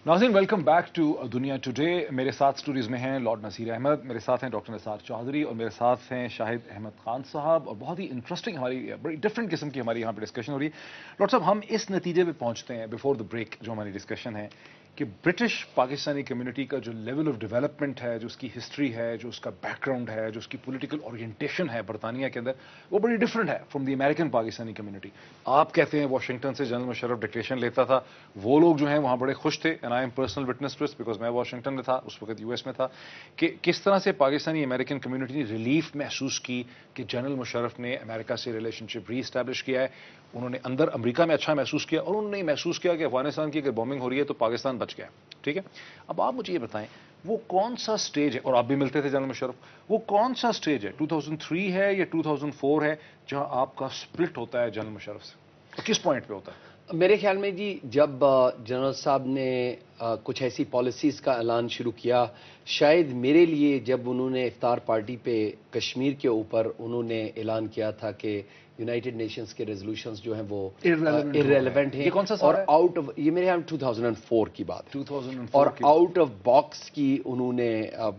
नाज़रीन welcome back to दुनिया today. मेरे साथ स्टूडियोज़ में हैं लॉर्ड नसीर अहमद, मेरे साथ हैं डॉक्टर निसार चौधरी और मेरे साथ हैं शाहिद अहमद खान साहब। और बहुत ही इंटरेस्टिंग हमारी बड़ी डिफरेंट किस्म की हमारी यहाँ पे डिस्कशन हो रही है। लॉर्ड साहब, हम इस नतीजे पे पहुँचते हैं बिफोर द ब्रेक, जो हमारी डिस्कशन है कि ब्रिटिश पाकिस्तानी कम्युनिटी का जो लेवल ऑफ डेवलपमेंट है, जो उसकी हिस्ट्री है, जो उसका बैकग्राउंड है, जो उसकी पॉलिटिकल ओरिएंटेशन है बरतानिया के अंदर, वो बड़ी डिफरेंट है from the American Pakistani community. आप कहते हैं वाशिंगटन से जनरल मुशर्रफ डिक्टेशन लेता था, वो लोग जो हैं वहाँ बड़े खुश थे, and I am personal witness to this because मैं वाशिंगटन में था, उस वक्त यूएस में था, कि किस तरह से पाकिस्तानी अमेरिकन कम्युनिटी ने रिलीफ महसूस की कि जनरल मुशर्रफ ने अमेरिका से रिलेशनशिप री एस्टैब्लिश किया है। उन्होंने अंदर अमेरिका में अच्छा महसूस किया और उन्होंने महसूस किया कि अफगानिस्तान की अगर बॉम्बिंग हो रही है तो पाकिस्तान बच गया। ठीक है, अब आप मुझे ये बताएं, वो कौन सा स्टेज है, और आप भी मिलते थे जनरल मुशर्रफ, वो कौन सा स्टेज है, 2003 है या 2004 है, जहां आपका स्प्लिट होता है जनरल मुशर्रफ से, और किस पॉइंट पे होता है? मेरे ख्याल में जी, जब जनरल साहब ने कुछ ऐसी पॉलिसीज़ का ऐलान शुरू किया, शायद मेरे लिए जब उन्होंने इफ्तार पार्टी पे कश्मीर के ऊपर उन्होंने ऐलान किया था कि यूनाइटेड नेशंस के रेजोल्यूशंस जो हैं वो इररेलेवेंट हैं, ये कौन सा और आउट ऑफ, ये मेरे ख्याल में 2004 की बात है, 2004 और आउट ऑफ बॉक्स की उन्होंने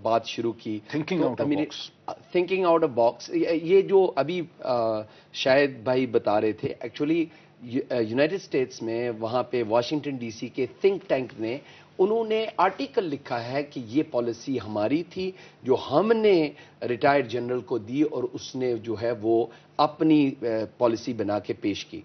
बात शुरू की, thinking out of box. Thinking out of box, ये जो अभी शायद भाई बता रहे थे, एक्चुअली यूनाइटेड स्टेट्स में वहाँ पे वाशिंगटन डीसी के थिंक टैंक ने उन्होंने आर्टिकल लिखा है कि ये पॉलिसी हमारी थी जो हमने रिटायर्ड जनरल को दी, और उसने जो है वो अपनी पॉलिसी बना के पेश की।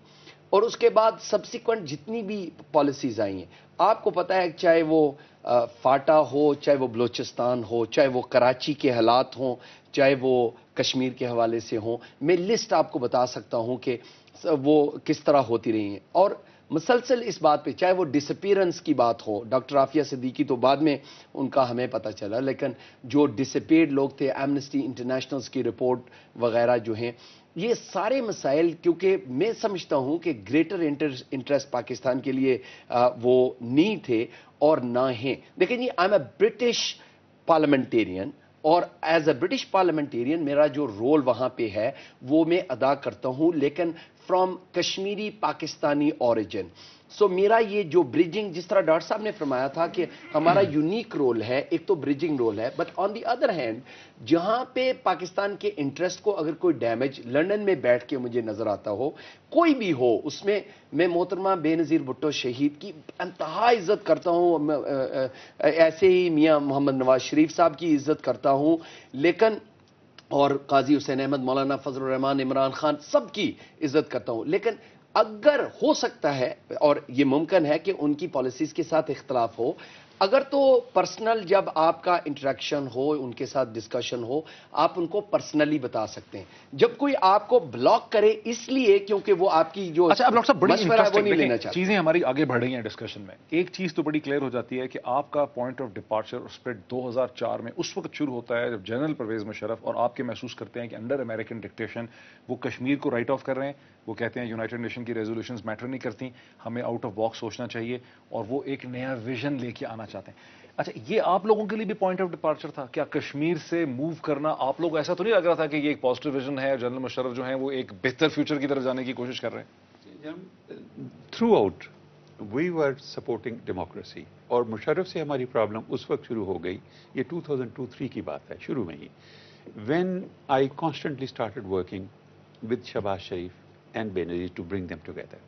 और उसके बाद सब्सिक्वेंट जितनी भी पॉलिसीज आई हैं, आपको पता है, चाहे वो फाटा हो, चाहे वो बलूचिस्तान हो, चाहे वो कराची के हालात हों, चाहे वो कश्मीर के हवाले से हों, मैं लिस्ट आपको बता सकता हूं कि वो किस तरह होती रही हैं। और मुसलसल इस बात पे, चाहे वो डिसअपीयरेंस की बात हो, डॉक्टर आफिया सिद्दीकी तो बाद में उनका हमें पता चला, लेकिन जो डिसअपीयर्ड लोग थे, एमनेस्टी इंटरनेशनल की रिपोर्ट वगैरह जो हैं, ये सारे मसाइल, क्योंकि मैं समझता हूं कि ग्रेटर इंटरेस्ट पाकिस्तान के लिए वो नहीं थे और ना हैं। देखिए जी, I am a British parliamentarian, और एज अ ब्रिटिश पार्लियामेंटेरियन मेरा जो रोल वहां पे है वो मैं अदा करता हूं, लेकिन फ्रॉम कश्मीरी पाकिस्तानी ओरिजिन। सो मेरा ये जो ब्रिजिंग, जिस तरह डॉक्टर साहब ने फरमाया था कि हमारा यूनिक रोल है, एक तो ब्रिजिंग रोल है, but on the other hand जहां पे पाकिस्तान के इंटरेस्ट को अगर कोई डैमेज लंदन में बैठ के मुझे नजर आता हो, कोई भी हो, उसमें मैं मोहतरमा बेनज़ीर भुट्टो शहीद की इंतहा इज्जत करता हूं, ऐसे ही मियां मोहम्मद नवाज शरीफ साहब की इज्जत करता हूं, लेकिन और काजी हुसैन अहमद, मौलाना फजल रहमान, इमरान खान, सबकी इज्जत करता हूं। लेकिन अगर हो सकता है, और ये मुमकिन है कि उनकी पॉलिसीज के साथ इख्तलाफ हो, अगर तो पर्सनल जब आपका इंटरेक्शन हो, उनके साथ डिस्कशन हो, आप उनको पर्सनली बता सकते हैं। जब कोई आपको ब्लॉक करे इसलिए क्योंकि वो आपकी जो अच्छा, अब डॉक्टर साहब, बड़ी इंटरेस्टिंग चीजें हमारी आगे बढ़ रही हैं डिस्कशन में। एक चीज तो बड़ी क्लियर हो जाती है कि आपका पॉइंट ऑफ डिपार्चर और स्प्लिट 2004 में उस वक्त शुरू होता है जब जनरल परवेज मुशर्रफ और आपके महसूस करते हैं कि अंडर अमेरिकन डिक्टेशन वो कश्मीर को राइट ऑफ कर रहे हैं। वो कहते हैं यूनाइटेड नेशन की रेजोल्यूशंस मैटर नहीं करती, हमें आउट ऑफ बॉक्स सोचना चाहिए, और वो एक नया विजन लेके आना चाहते हैं। अच्छा, ये आप लोगों के लिए भी पॉइंट ऑफ डिपार्चर था क्या? कश्मीर से मूव करना आप लोग, ऐसा तो नहीं लग रहा था कि ये एक पॉजिटिव विजन है, जनरल मुशर्रफ जो है वो एक बेहतर फ्यूचर की तरफ जाने की कोशिश कर रहे हैं? Throughout we were supporting democracy, और मुशर्रफ से हमारी प्रॉब्लम उस वक्त शुरू हो गई, ये 2002-03 की बात है, शुरू में ही, when I constantly started working with Shahbaz Sharif and Benazir to bring them together.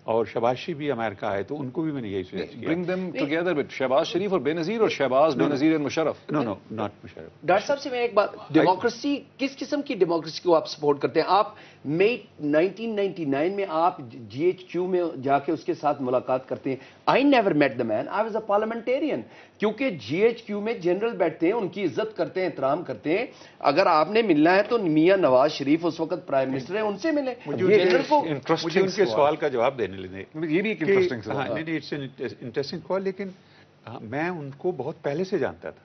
और शहबाज शरीफ भी अमेरिका आए तो उनको भी मैंने यही सजेस्ट किया, bring them together with Shahbaz Sharif और बेनजीर, और Shahbaz, Benazir and Musharraf. No no, not Musharraf. Doctor साहब से मैं एक बात, डेमोक्रेसी, किस किस्म की डेमोक्रेसी को आप सपोर्ट करते हैं? आप मई 1999 में आप GHQ में जाके उसके साथ मुलाकात करते हैं। I never met the man, I was a parliamentarian, क्योंकि GHQ में जनरल बैठते हैं, उनकी इज्जत करते हैं, एहतराम करते हैं। अगर आपने मिलना है तो मियां नवाज शरीफ उस वक्त प्राइम मिनिस्टर है, उनसे मिले। जनरल को मुझे उनके सवाल का जवाब देने लेने, ये भी एक इंटरेस्टिंग सवाल है। नहीं, इट्स एन इंटरेस्टिंग कॉल, लेकिन मैं उनको बहुत पहले से जानता था,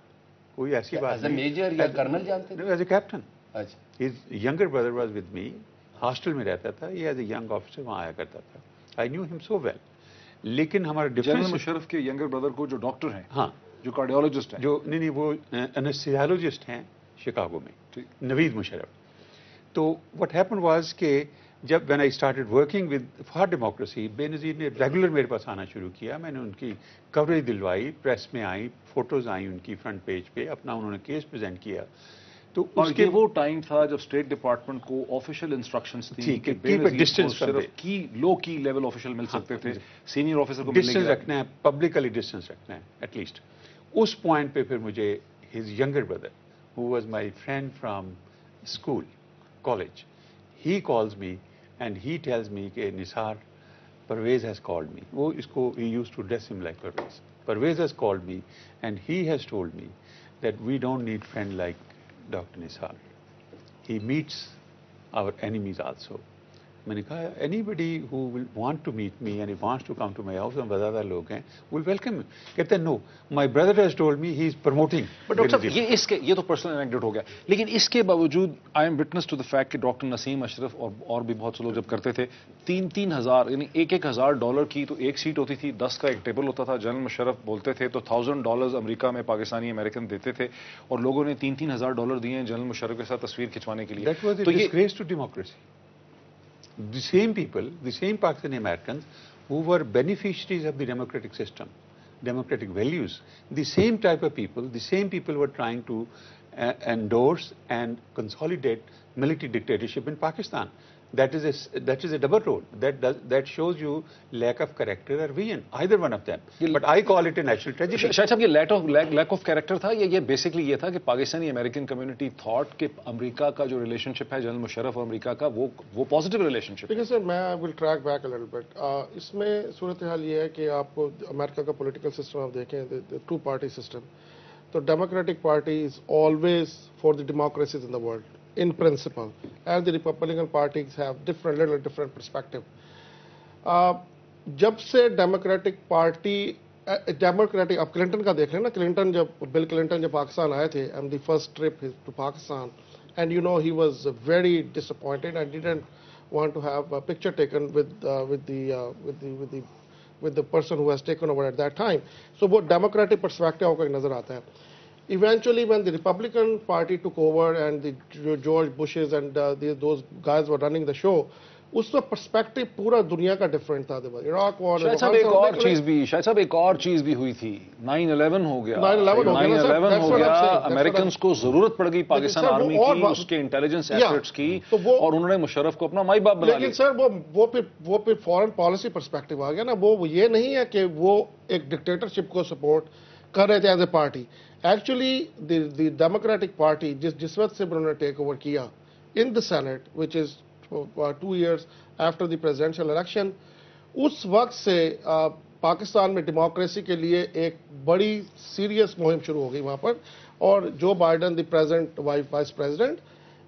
कोई ऐसी बात नहीं। मेजर या कर्नल जानते थे? As a captain. अच्छा, his younger brother was with me, hostel में रहता था, ये एज ए यंग ऑफिसर वहाँ आया करता था। I knew him so well. लेकिन हमारा डिफरेंस, जनरल मुशर्रफ के यंगर ब्रदर को जो डॉक्टर हैं, हाँ, जो कार्डियोलॉजिस्ट हैं, जो नहीं वो एनेस्थेसियोलॉजिस्ट हैं शिकागो में, नवीद मुशर्रफ। तो व्हाट हैपेंड वाज कि جب when I started working with for democracy, بے نظیر نے ریگولر میرے پاس آنا شروع کیا. میں نے ان کی کوریج دلوائی, پریس میں آئی, فوٹوز آئیں ان کی فرنٹ پیج پہ, اپنا انہوں نے کیس پریزنٹ کیا. تو اس کے وہ ٹائم تھا جب اسٹیٹ ڈپارٹمنٹ کو آفیشیل انسٹرکشنز تھی کہ ڈسٹینس صرف لو کی لیول آفیشیل مل سکتے تھے, سینئر آفیسر کو ملنے ڈسٹینس رکھنا ہے, پبلکلی ڈسٹینس رکھنا ہے ایٹ لیسٹ. اس پوائنٹ پہ پھر مجھے his younger brother, who was my friend from school, college, he calls me and he tells me کہ نثار, Parvez has called me. وہ اس کو he used to dress him like Parvez. Parvez has called me and he has told me that we don't need friend like Dr. Nisar. He meets our enemies also. میں نے کہا anybody who will want to meet me and he wants to come to my house, ہم وزادہ لوگ ہیں, will welcome him. کہتے ہیں no, my brother has told me he is promoting. But doctor صاحب یہ تو پرسنل اینیکڈوٹ ہو گیا, لیکن اس کے باوجود I am witness to the fact کہ ڈاکٹر نسیم اشرف اور بھی بہت سے لوگ جب کرتے تھے 3,000 یعنی $1,000 کی تو ایک سیٹ ہوتی تھی, 10 کا ایک ٹیبل ہوتا تھا. جنرل مشرف بولتے تھے تو $1,000 امریکہ میں پاکستانی امریکن دیتے تھے, اور لوگوں نے $3,000 دیے ہیں جنرل مشرف کے ساتھ تصویر کھنچوانے کے لیے. That was a disgrace to democracy. The same people, the same Pakistani Americans who were beneficiaries of the democratic system, democratic values, the same type of people, the same people were trying to endorse and consolidate military dictatorship in Pakistan. That is a double role. That shows you lack of character or vision, either one of them. But I call it a national tragedy. شاید صاحب یہ lack of character تھا, یہ basically یہ تھا کہ Pakistani American community thought کہ امریکہ کا جو ریلیشن شپ ہے جنرل مشرف اور امریکہ کا وہ پازیٹیو ریلیشن شپ. دیکھیں سر, میں will track back a little bit. اس میں صورتحال یہ ہے کہ آپ کو امریکہ کا پولیٹیکل سسٹم آپ دیکھیں, ٹو پارٹی سسٹم, تو democratic party is always for the democracies in the world in principle, and the Republican parties have different perspective. جب سے ڈیموکریٹک پارٹی اب کلنٹن کا دیکھ رہے ہیں نا, کلنٹن جب بل کلنٹن جب پاکستان آئے تھے, and the first trip to Pakistan, and you know he was very disappointed and didn't want to have a picture taken with the person who has taken over at that time. So وہ democratic perspective کا نظر آتا ہے. Eventually, when the Republican Party took over and the George Bushes and those guys were running the show, اس کا perspective پورا دنیا کا different تھا. عراق وار, شاید صاحب ایک اور چیز بھی ہوئی تھی, 9/11 ہو گیا. 9/11 ہو گیا, امریکنز کو ضرورت پڑ گئی پاکستان آرمی کی, اس کے انٹیلیجنس ایسٹس کی, اور انہوں نے مشرف کو اپنا مائی باپ بنا لیا. لیکن سر وہ پھر فورن پالیسی پرسپیکٹو آ گیا نا. وہ یہ نہیں ہے کہ وہ ایک ڈکٹیٹرشپ کو سپورٹ کر رہے تھے as a party. Actually the democratic party جس وقت سے انہوں نے ٹیک اوور کیا in the senate, which is 2 years after the presidential election, اس وقت سے پاکستان میں ڈیموکریسی کے لیے ایک بڑی سیریس مہم شروع ہو گئی وہاں پر. اور Joe Biden the present vice president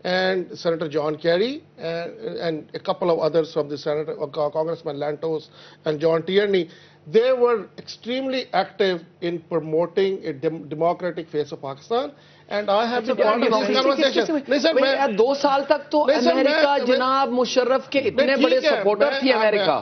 and Senator John Kerry and a couple of others from the Senate, Congressman Lantos and John Tierney, they were extremely active in promoting a democratic face of Pakistan. And I have been part of this conversation. نہیں سر, میں 2 سال تک تو امریکہ جناب مشرف کے اتنے بڑے supporter تھی امریکہ,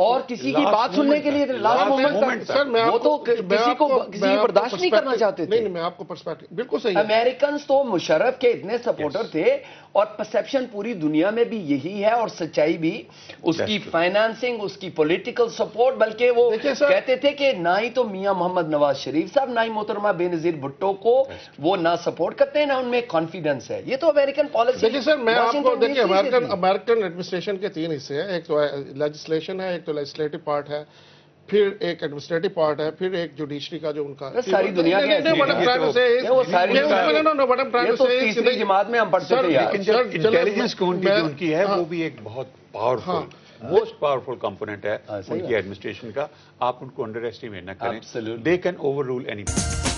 اور کسی کی بات سننے کے لیے لاسٹ مومنٹ تک وہ تو کسی کو برداشت نہیں کرنا چاہتے تھے. نہیں, میں آپ کو پرسپیکٹو بالکل صحیح. امریکنز تو مشرف کے اتنے سپورٹر تھے, اور پرسیپشن پوری دنیا میں بھی یہی ہے, اور سچائی بھی. اس کی فائنانسنگ, اس کی پولیٹیکل سپورٹ, بلکہ وہ کہتے تھے کہ نہ ہی تو میاں محمد نواز شریف صاحب نہ ہی محترمہ بے نظیر بھٹو کو وہ نہ سپورٹ کرتے ہیں, نہ ان میں کانفیڈنس ہے. یہ تو امریکن پالیسی. دیکھیے سر, میں آپ کو دیکھیے امریکن ایڈمنسٹریشن کے 3 حصے ہیں. ایک تو لیجسلیشن ہے, ایک تو لیجسلیٹو پارٹ ہے, پھر ایک ایڈمنسٹریٹو پارٹ ہے, پھر ایک جوڈیشری کا جو ان کا ساری دنیا کے تیسری جماعت میں ہم پڑھتے تھے. انٹیلیجنس کمیونٹی ان کی ہے, وہ بھی ایک بہت پاورفل, موسٹ پاورفل کمپوننٹ ہے ان کی ایڈمنسٹریشن کا. آپ ان کو انڈر ایسٹیمیٹ نہ کریں. They can overrule anything.